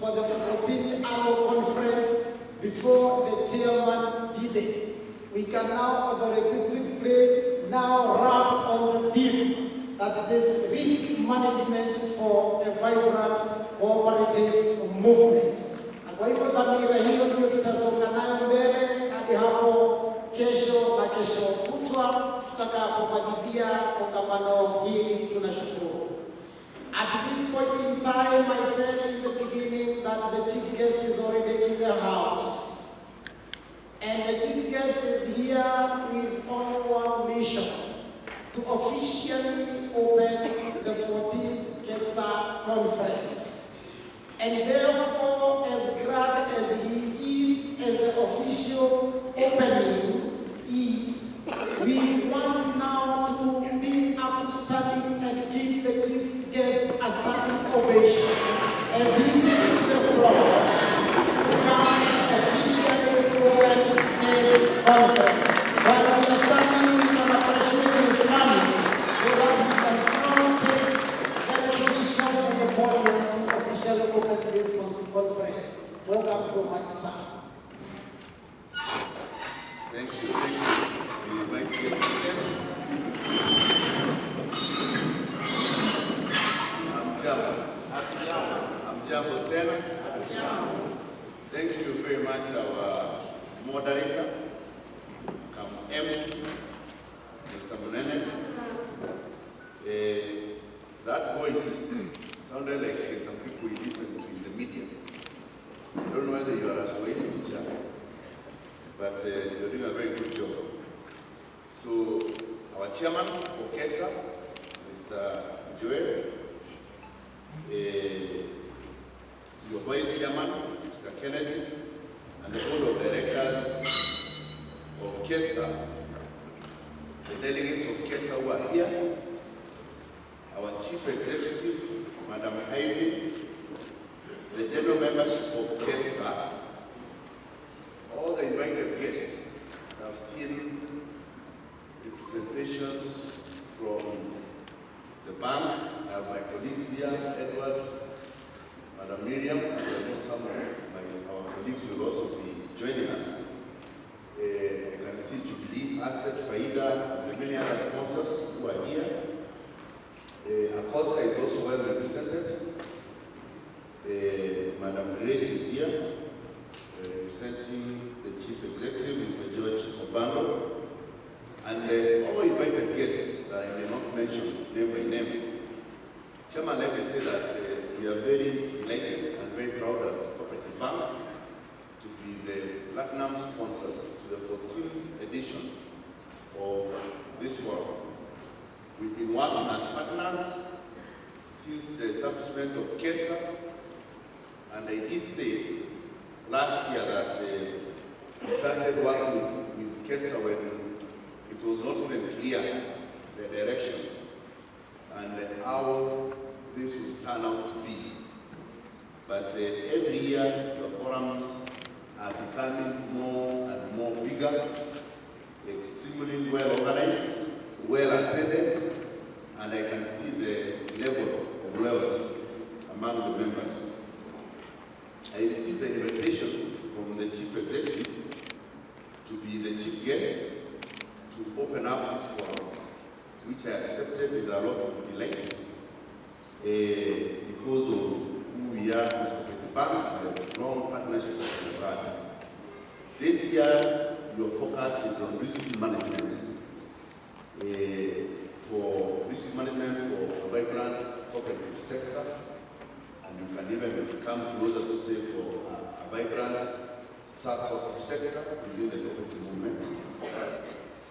for the 14th annual conference before the chairman did it. We can now authoritatively now wrap on the theme that it is risk management for a vibrant cooperative movement. Na kwa hivyo dhamira hiyo ndio tutasonga nayo mbele hadi hapo kesho na kesho kutwa tutakapomalizia kongamano hili. Tunashukuru. At this point in time, I said in the beginning that the chief guest is already in the house. And the chief guest is here with only one mission: to officially open the 14th KETSA conference. And therefore, as glad as he is as the official opening is, we want now to be upstanding and give the chief guest a standing ovation as he takes the floor to come and officially open this conference. While we are standing, we can appreciate his coming so that we can now take the position and the podium to officially open this conference. Welcome so much, sir. Thank you. We invite you to stand. I'm Jabo Tena. Thank you very much, our moderator, MC, Mr. Munene. That voice sounded like some people you listen to in the media. I don't know whether you are a Swahili teacher, but you're doing a very good job. So, our chairman for KETSA, Mr. Joel, your vice chairman, Mr. Kennedy, and the board of directors of KETSA, the delegates of KETSA who are here, our chief executive, Madam Ivy, the general membership of KETSA, all the invited guests. I've seen representations from the bank. I have my colleagues here, Edward, Madam Miriam, and I know some of our colleagues will also be joining us. I can see Jubilee, Asset, Faida, and the many other sponsors who are here. Acosta is also well represented. Madam Grace is here, representing the Chief Executive, Mr. George Obano, and all invited guests that I may not mention name by name. Chairman, let me say that we are very delighted and very proud as Cooperative Bank to be the platinum sponsors to the 14th edition of this forum. We've been working as partners since the establishment of KETSA, and I did say last year that we started working with KETSA when it was not even clear the direction and how this would turn out to be. But every year the forums are becoming more and more bigger, extremely well organized, well attended, and I can see the level of loyalty among the members. I received the invitation from the chief executive to be the chief guest to open up this forum, which I accepted with a lot of delight because of who we are as a bank and the long partnership that we've had. This year, your focus is on risk management. For risk management for a vibrant cooperative sector, and you can even come closer to say for a vibrant Sacco subsector within the cooperative movement.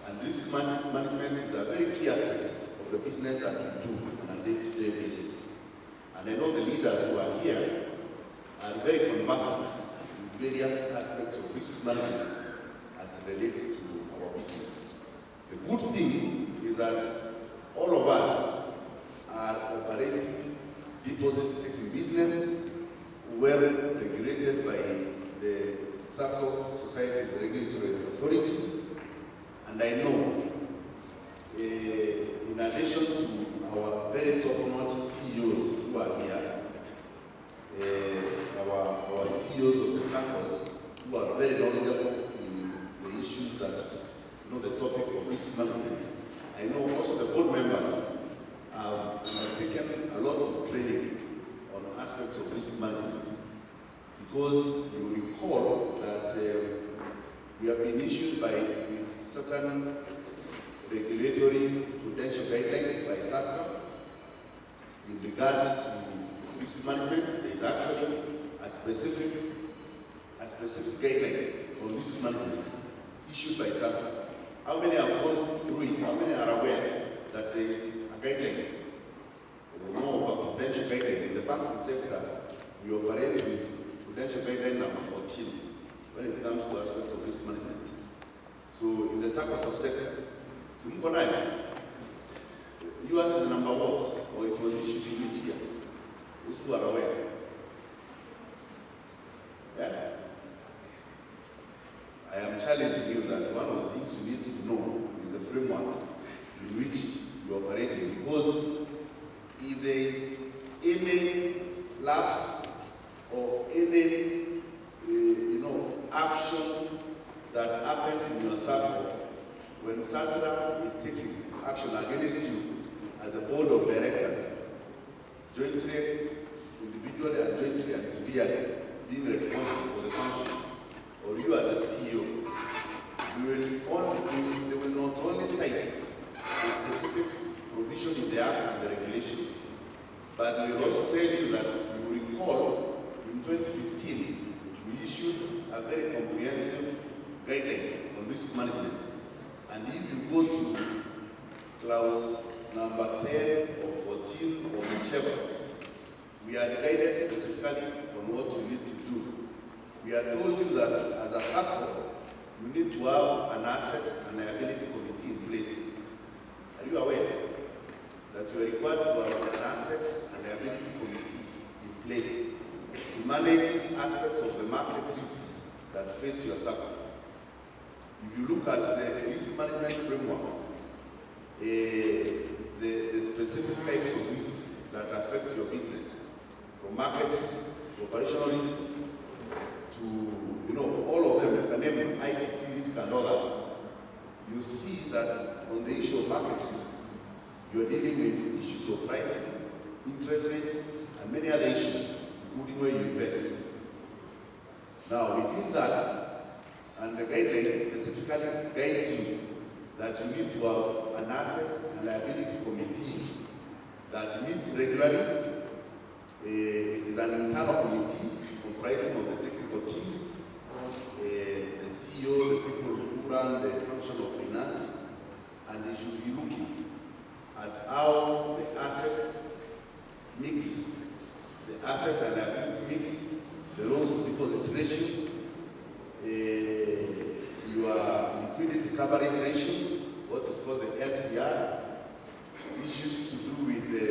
And risk management is a very key aspect of the business that we do on a day-to-day basis. And I know the leaders who are here are very conversant with various aspects of risk management as it relates to our business. The good thing is that all of us are operating deposit-taking business, well regulated by the Sacco Society's regulatory authority. And I know, in addition to our very top-notch CEOs who are here, our risk management. I know also the board members have taken a lot of training on aspects of risk management, because you recall that we have been issued with certain regulatory prudential guidelines by SACCO in regards to risk management. There is actually a specific guideline on risk management issued by SACCO. How many have gone through it? How many are aware that there is a guideline? More of a prudential guideline. In the banking sector, we operate with prudential guideline number 14 when it comes to aspect of risk management. So in the Sacco subsector, US is number what? Or it was issued in which year? Those who are aware. Yeah? I am challenging you that one of the things you need to know is the framework in which you operate in. Because if there is any lapse or any action that happens in your Sacco, when SACCO is taking action against you as a board of directors, jointly, individually and jointly and severely being responsible for the function, or you as a CEO, they will not only cite the specific provision in the Act and the regulations, but they will also tell you that you recall in 2015, we issued a very comprehensive guideline on risk management. And if you go to clause number 10 or 14 or whichever, we are guided specifically on what you need to do. We are told you that as a Sacco, you need to have an asset and liability committee in place. Are you aware that you are required to have an asset and liability committee in place to manage aspects of the market risks that face your Sacco? If you look at the risk management framework, the specific types of risks that affect your business, from market risk to operational risk to all of them, you can name ICT risk and all that. You see that on the issue of market risk, you are dealing with issues of pricing, interest rates, and many other issues, including where you invest. Now, within that, and the guideline specifically guides you that you need to have an asset and liability committee that meets regularly. It is an internal committee comprising of the technical teams, the CEO, the people who run the function of finance, and they should be looking at how the assets mix, the asset and liability mix, the loans to deposit ratio, your liquidity coverage ratio, what is called the LCR, issues to do with the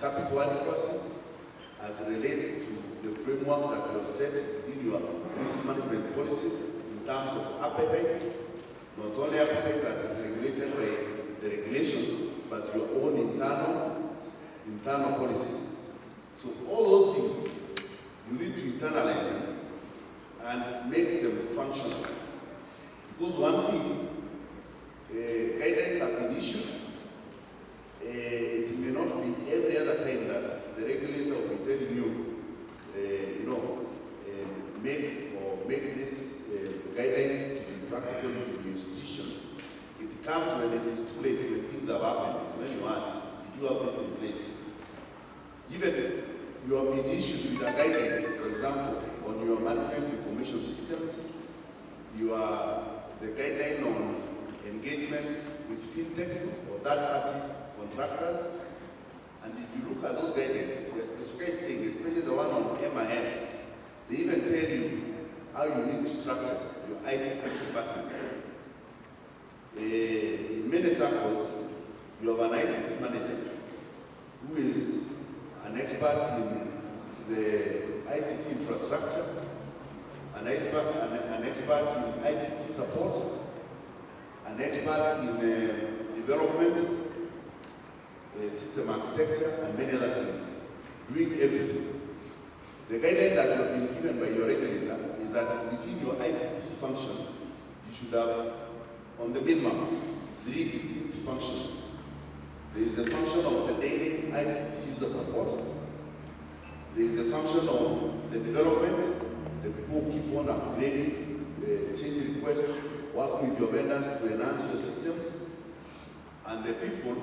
capital adequacy as relates to the framework that you have set in your risk management policy in terms of appetite, not only appetite that is regulated by the regulations, but your own internal policies. So all those things, you need to internalize them and make them functional. Because one thing, guidelines have been issued, it may not be every other time that the regulator will be telling you, make this guideline to be practical in the institution. It comes when it is too late, when things have happened, when you ask, did you have this in place? Even you have been issued with a guideline, for example, on your management information systems, the guideline on engagement with fintechs or third-party contractors. And if you look at those guidelines, they're specifically saying, especially the one on MIS, they even tell you how you need to structure your ICT department. In many circles, you have an ICT manager who is an expert in the ICT infrastructure, an expert in ICT support, an expert in development, system architecture, and many other things, doing everything. The guideline that you have been given by your regulator is that within your ICT function, you should have, on the minimum, three distinct functions. There is the function of the daily ICT user support. There is the function of the development, the people who keep on upgrading, change requests, working with your vendors to enhance your systems, and the people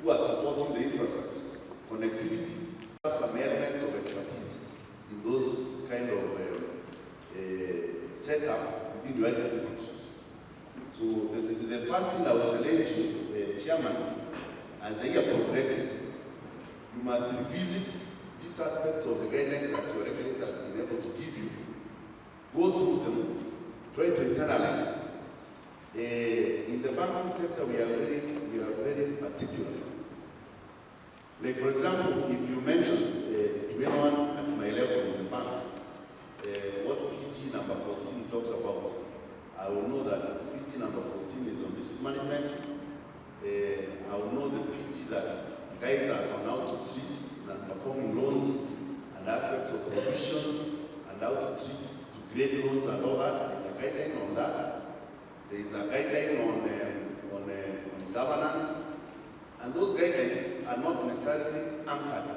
who are supporting the infrastructure, connectivity, some elements of expertise in those kind of setup within your ICT functions. So the first thing I will challenge you, Chairman, as the year progresses, you must revisit these aspects of the guidelines that your regulator has been able to give you. Go through them, try to internalize. In the banking sector, we are very particular. Like for example, if you mention to anyone at my level in the bank, what PG number 14 talks about, I will know that PG number 14 is on risk management. I will know the PG that guides us on how to treat non-performing loans and aspects of provisions and how to treat to grade loans and all that. There's a guideline on that. There is a guideline on governance, and those guidelines are not necessarily anchored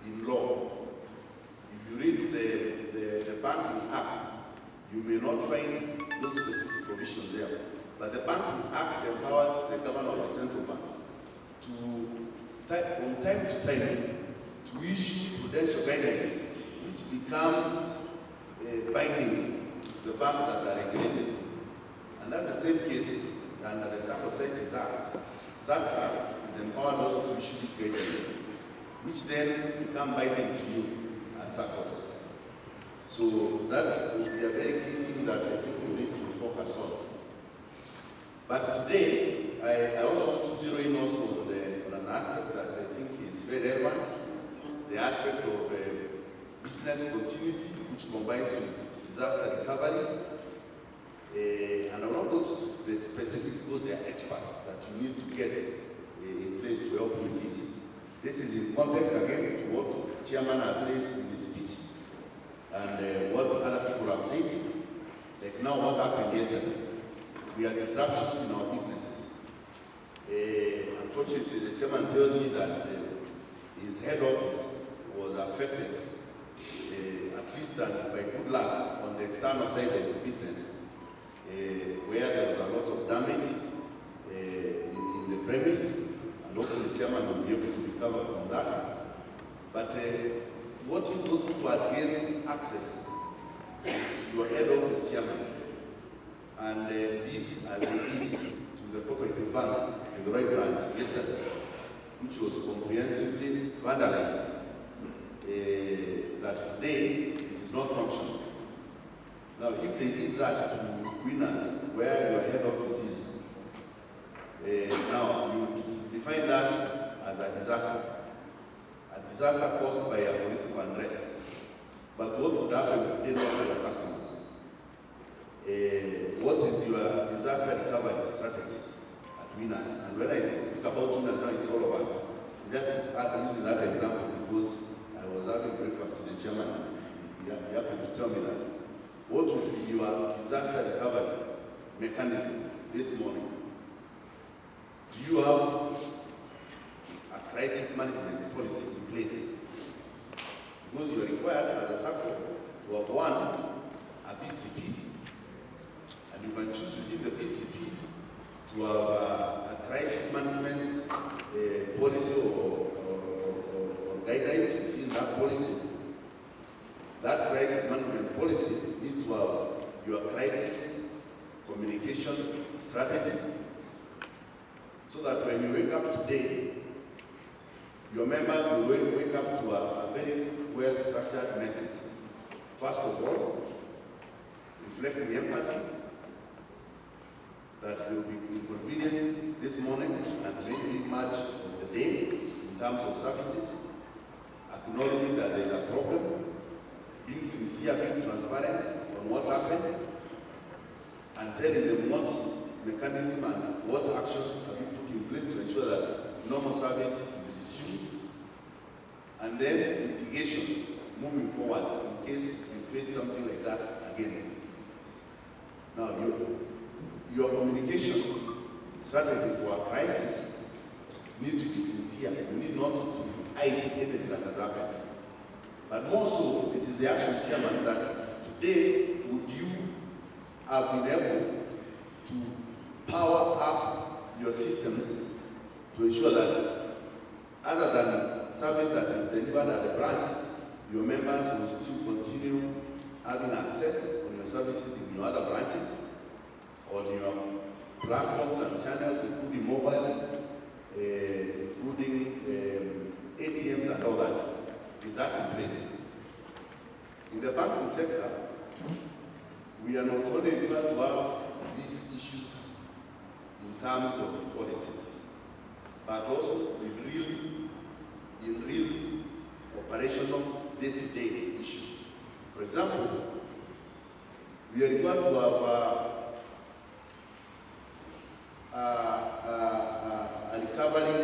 in law. If you read the Banking Act, you may not find those specific provisions there. But the Banking Act empowers the governor of the central bank to, from time to time, to issue prudential guidelines, which becomes binding to the banks that are regulated. And that's the same case under the Sacco Act. SACCO is empowered also to issue these guidelines, which then become binding to you as SACCOs. So that will be a very key thing that I think you need to focus on. But today, I also want to zero in also on an aspect that I think is very relevant, the aspect of business continuity, which combines with disaster recovery. And I will not go to the specific because they are experts that you need to get in place to help you with this. This is in context again to what the chairman has said in his speech and what other people have said. Like now, what happened yesterday? We had disruptions in our businesses. Unfortunately, the chairman tells me that his head office was affected, at least by good luck, on the external side of the business. Where there was a lot of damage in the premise, and hopefully the chairman will be able to recover from that. But what if those people had gained access to your head office chairman and did as they did to the cooperative bank in the right branch yesterday, which was comprehensively vandalized, that today it is not functional. Now, if they did that to Winners, where your head office is, now you define that as a disaster caused by a political unrest. But what would happen today not to your customers? What is your disaster recovery strategy at Winners? And when I speak about Winners now, it's all of us. Just using that example because I was having breakfast with the chairman. He happened to tell me that. What would be your disaster recovery mechanism this morning? Do you have a crisis management policy in place? Because you are required as a Sacco to have one, a BCP, and you can choose within the BCP to have a crisis management policy or guidelines within that policy. That crisis management policy needs to have your crisis communication strategy so that when you wake up today, your members will wake up to a very well-structured message. First of all, reflecting empathy, that there will be inconveniences this morning and maybe much of the day in terms of services, acknowledging that there is a problem, being sincere, being transparent on what happened, and telling them what mechanism and what actions have been put in place to ensure that normal service is resumed, and then mitigation moving forward in case you face something like that again. Now, your communication strategy for a crisis need to be sincere. We need not to hide anything that has happened. But more so, it is the action, Chairman, that today would you have been able to power up your systems to ensure that other than service that is delivered at the branch, your members will still continue having access on your services in your other branches, on your platforms and channels, including mobile, including ATMs and all that. Is that in place? In the banking sector, we are not only able to have these issues in terms of policy, but also in real operational day-to-day issues. For example, we are required to have a recovery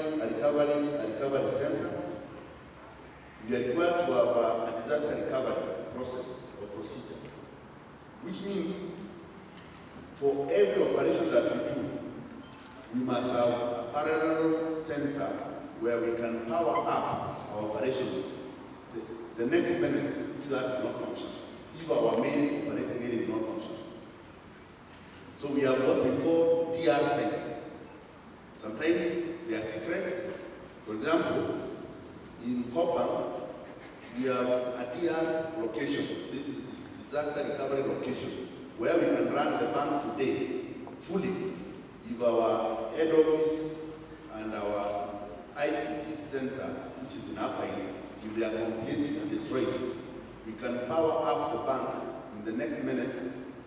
center. We are required to have a disaster recovery process or procedure, which means for every operation that we do, we must have a parallel center where we can power up our operations. The next minute, if that will not function, if our main operating area is not functioning. So we have what we call DR sites. Sometimes they are secret. For example, in Copper, we have a DR location. This is disaster recovery location, where we can run the bank today fully if our head office and our ICT center, which is in Apai, if they are completely destroyed, we can power up the bank in the next minute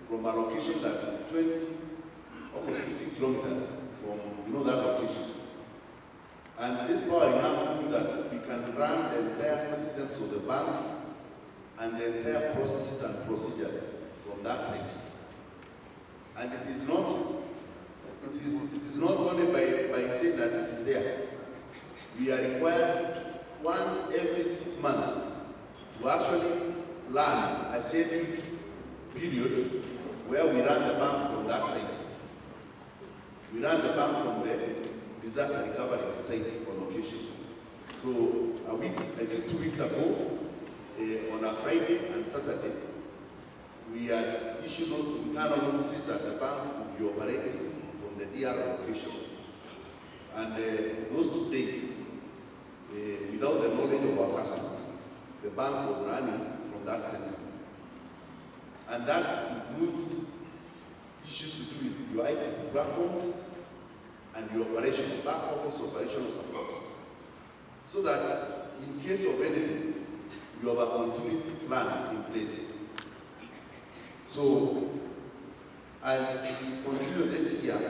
from a location that is 20, almost 50 kilometers from that location. And this powering up means that we can run the entire systems of the bank and the entire processes and procedures from that site. And it is not only by saying that it is there. We are required once every 6 months to actually run a scheduled period where we run the bank from that site. We run the bank from the disaster recovery site or location. So I think 2 weeks ago, on a Friday and Saturday, we had issued internal notices that the bank would be operating from the DR location. And those 2 days, without the knowledge of our customers, the bank was running from that center. And that includes issues to do with your ICT platforms and your operational back office operational support. So that in case of anything, you have a continuity plan in place. So as we continue this year,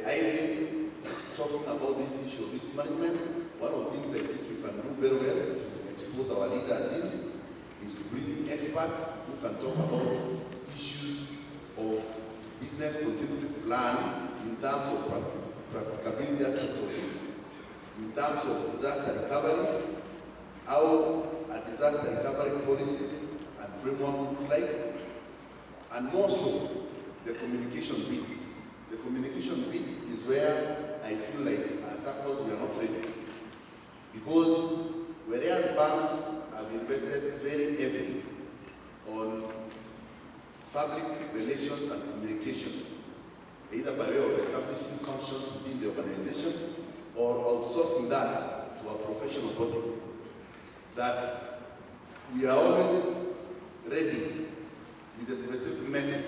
I think talking about this issue of risk management, one of the things I think we can do very well to expose our leaders in is to bring in experts who can talk about issues of business continuity plan in terms of practicability as approaches, in terms of disaster recovery, how a disaster recovery policy and framework looks like, and more so, the communication bit. The communication bit is where I feel like as SACCOs we are not ready. Because whereas banks have invested very heavily on public relations and communication, either by way of establishing functions within the organization or outsourcing that to a professional body, that we are always ready with a specific message.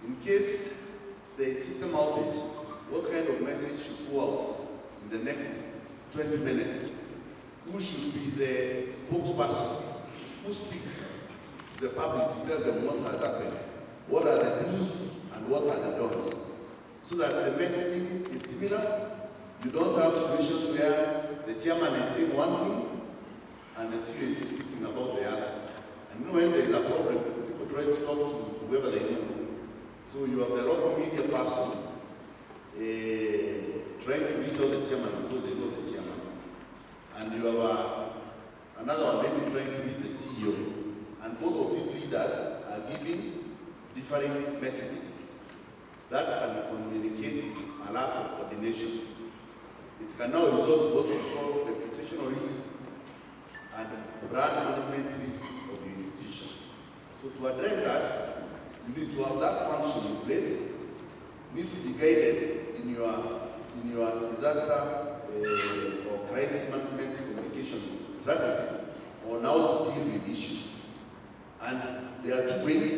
In case there is system outage, what kind of message should go out in the next 20 minutes? Who should be the spokesperson? Who speaks to the public to tell them what has happened? What are the do's and what are the don'ts? So that the messaging is similar. You don't have situations where the chairman is saying one thing and the CEO is speaking about the other. And when there is a problem, people try to talk to whoever they know. So you have the local media person trying to reach out the chairman because they know the chairman. And you have another one maybe trying to reach the CEO. And both of these leaders are giving differing messages that can be communicated a lack of coordination. It can now result in what we call reputational risk and brand management risk of the institution. So to address that, you need to have that function in place. You need to be guided in your disaster or crisis management communication strategy on how to deal with issues. And there are two ways.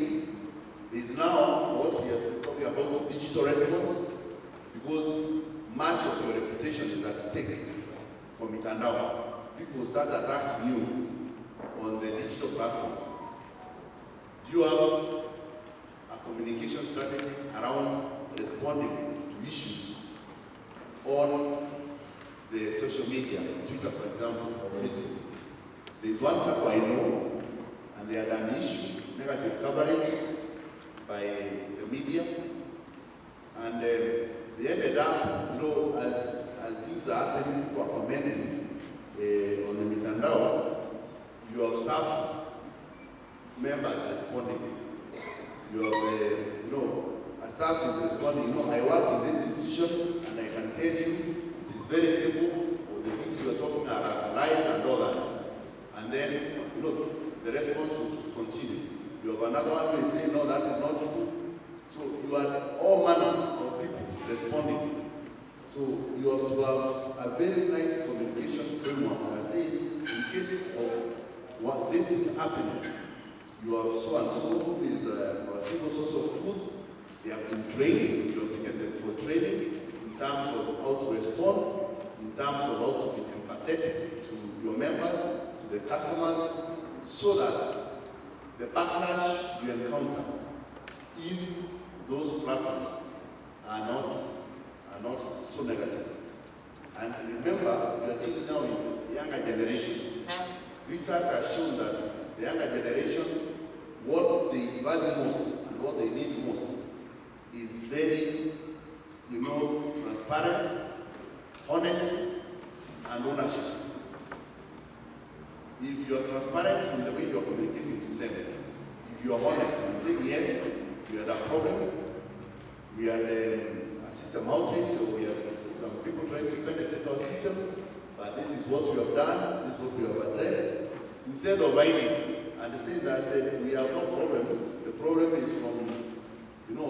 There is now what we are talking about digital response, because much of your reputation is at stake from it and now. People start attacking you on the digital platforms. Do you have a communication strategy around responding to issues on the social media, like Twitter, for example, or Facebook? There is one Sacco I know, and they had an issue, negative coverage by the media, and they ended up, as things are happening, people are commenting on the Mitandao, you have staff members responding. You have, a staff is responding, I work in this institution, and I can tell you, it is very stable, or the things you are talking are lies and all that. And then, the response will continue. You have another one who is saying, no, that is not true. So you have all manner of people responding. So you have to have a very nice communication framework that says, in case of what this is happening, you have so and so who is a single source of truth. They have been trained, you have been getting for training in terms of how to respond, in terms of how to be empathetic to your members, to the customers, so that the backlash you encounter in those platforms are not so negative. And remember, we are dealing now with the younger generation. Research has shown that the younger generation, what they value most and what they need most is very, transparent, honest, and ownership. If you are transparent in the way you are communicating to them, if you are honest and say, yes, we had a problem, we had a system outage, or we have some people trying to penetrate our system, but this is what we have done, this is what we have addressed, instead of hiding and say that we have no problem, the problem is from,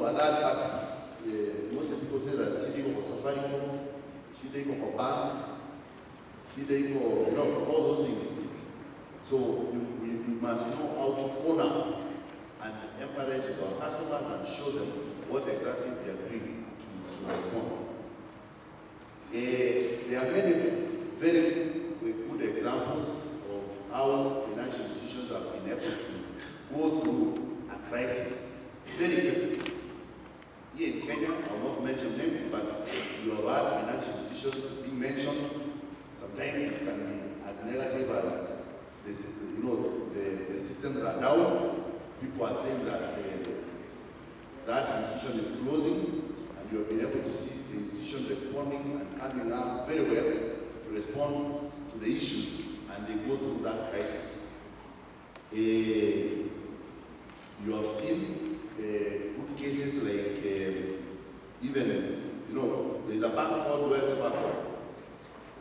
other parties. Most people say that she did for Safaricom, she did for bank, she did for, all those things. So you must know how to honor and empathize with our customers and show them what exactly they are doing to respond. There are many very good examples of how financial institutions have been able to go through a crisis very quickly. Here in Kenya, I will not mention names, but you have had financial institutions being mentioned. Sometimes it can be as negative as the systems are down. People are saying that that institution is closing, and you have been able to see the institution responding and coming out very well to respond to the issues, and they go through that crisis. You have seen good cases like there's a bank called Wells Fargo,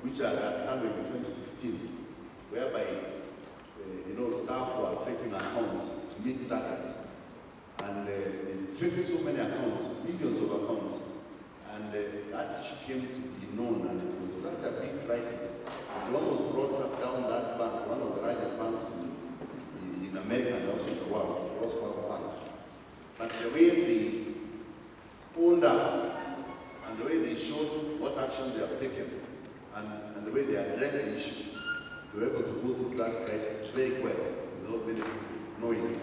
which has come in 2016, whereby staff were faking accounts to meet targets, and they faked so many accounts, millions of accounts, and that issue came to be known, and it was such a big crisis. It almost brought down that bank, one of the largest banks in America and also in the world, Wells Fargo Bank. But the way they owned up and the way they showed what action they have taken and the way they addressed the issue, they were able to go through that crisis very well without many people knowing.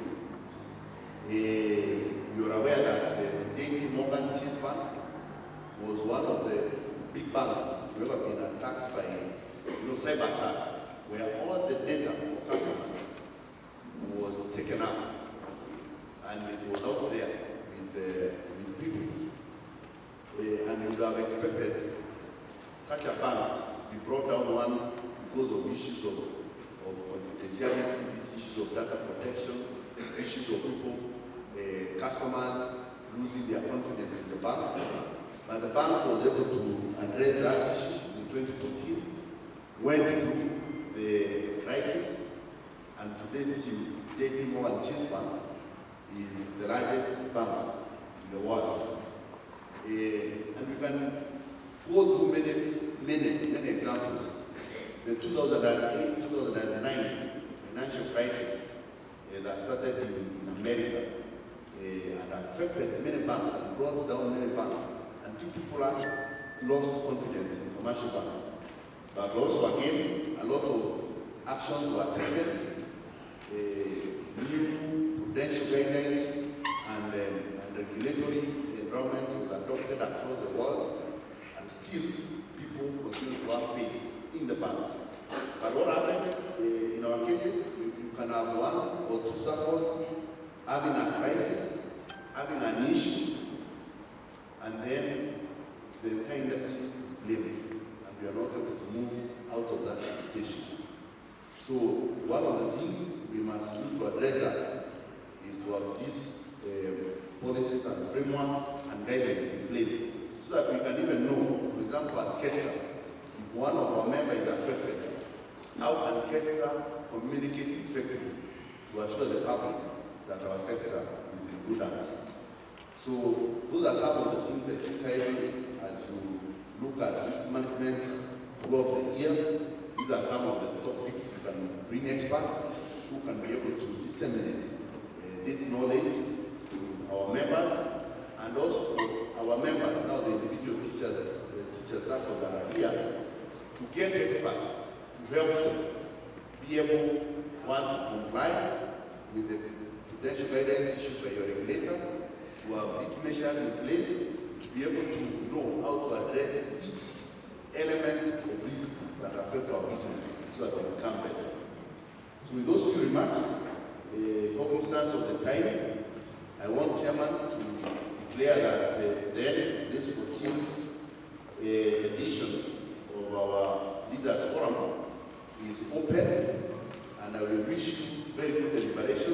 You're aware that JP Morgan Chase Bank was one of the big banks who have been attacked by cyber attack, where all the data for customers was taken up, and it was out there with people. And you would have expected such a bank to be brought down because of issues of confidentiality, these issues of data protection, issues of people, customers losing their confidence in the bank. But the bank was able to address that issue in 2014, went through the crisis, and today's team, JP Morgan Chase Bank, is the largest bank in the world. And we can go through many examples. The 2008-2009 financial crisis that started in America and affected many banks and brought down many banks. And people have lost confidence in commercial banks. But also, again, a lot of actions were taken, new prudential guidelines and regulatory environment was adopted across the world, and still people continue to have faith in the banks. But what happens in our cases, you can have one or two SACCOs having a crisis, having an issue, and then the entire industry is blamed, and we are not able to move out of that situation. So one of the things we must do to address that is to have these policies and framework and guidelines in place, so that we can even know, for example, at KETSA, if one of our members is affected, how can KETSA communicate effectively to assure the public that our sector is in good hands? So those are some of the things I think as you look at risk management throughout the year, these are some of the topics you can bring experts who can be able to disseminate this knowledge to our members, and also for our members, now the individual teachers, teacher circles that are here, to get experts to help them be able, one, to comply with the prudential guidelines issued by your regulator, to have these measures in place, to be able to know how to address each element of risk that affect our business, so that we become better. So with those few remarks, cognizance of the time, I want Chairman to declare that then this 14th edition of our Leaders Forum is open, and I will wish you very good deliberation